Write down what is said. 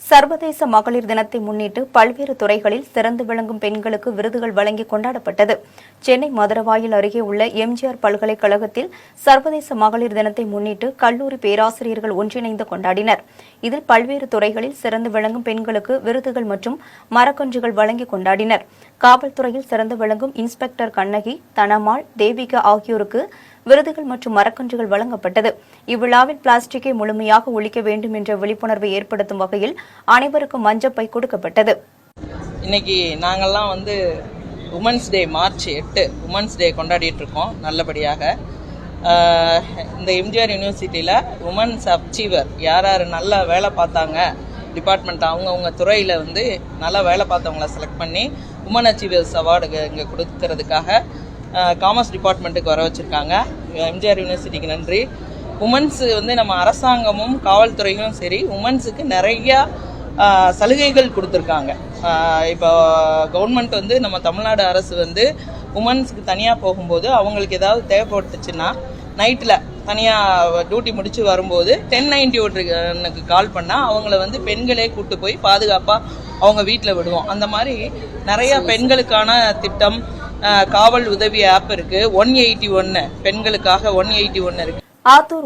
சர்வதேச மகளிர் தினத்தை முன்னிட்டு பல்வேறு துறைகளில் சிறந்து விளங்கும் பெண்களுக்கு விருதுகள் வழங்கி கொண்டாடப்பட்டது. சென்னை மதுரவாயல் அருகே உள்ள எம்ஜிஆர் பல்கலைக்கழகத்தில் சர்வதேச மகளிர் தினத்தை முன்னிட்டு கல்லூரி பேராசிரியர்கள் ஒன்றிணைந்து கொண்டாடினர். இதில் பல்வேறு துறைகளில் சிறந்து விளங்கும் பெண்களுக்கு விருதுகள் மற்றும் மரக்கன்றுகள் வழங்கி கொண்டாடினர். காவல்துறையில் சிறந்து விளங்கும் இன்ஸ்பெக்டர் கண்ணகி, தனமாள், தேவிகா ஆகியோருக்கு விருதுகள் மற்றும் மரக்கன்றுகள் வழங்கப்பட்டது. இவ்விழாவில் பிளாஸ்டிக்கை முழுமையாக ஒழிக்க வேண்டும் என்ற விழிப்புணர்வை ஏற்படுத்தும் வகையில் அனைவருக்கும் மஞ்சப்பை கொடுக்கப்பட்டது. இன்னைக்கு நாங்கள்லாம் women's day March 8 women's day கொண்டாடிட்டு இருக்கோம். நல்லபடியாக இந்த எம்ஜிஆர் யூனிவர்சிட்டியில் உமன்ஸ் அச்சீவர் யார் யார் நல்லா வேலை பார்த்தாங்க, டிபார்ட்மெண்ட் அவங்கவுங்க துறையில் நல்லா வேலை பார்த்தவங்கள செலக்ட் பண்ணி உமன் அச்சீவர்ஸ் அவார்டு இங்கே கொடுக்கறதுக்காக காமர்ஸ் டிபார்ட்மெண்ட்டுக்கு வர வச்சுருக்காங்க. எம்ஜிஆர் யூனிவர்சிட்டிக்கு நன்றி. உமன்ஸ் நம்ம அரசாங்கமும் காவல்துறையும் சரி உமன்ஸுக்கு நிறையா சலுகைகள் கொடுத்துருக்காங்க. இப்போ கவர்மெண்ட் நம்ம தமிழ்நாடு அரசு உமன்ஸுக்கு தனியாக போகும்போது அவங்களுக்கு ஏதாவது தேவைப்பட்டுச்சுன்னா நைட்டில் தனியாக டியூட்டி முடித்து வரும்போது 1091க்கு கால் பண்ணால் அவங்கள பெண்களே கூப்பிட்டு போய் பாதுகாப்பாக அவங்க வீட்டில் விடுவோம். அந்த மாதிரி நிறையா பெண்களுக்கான திட்டம், காவல் உதவி ஆப் இருக்குது. 181 பெண்களுக்காக 181 இருக்குது. ஆத்தூர்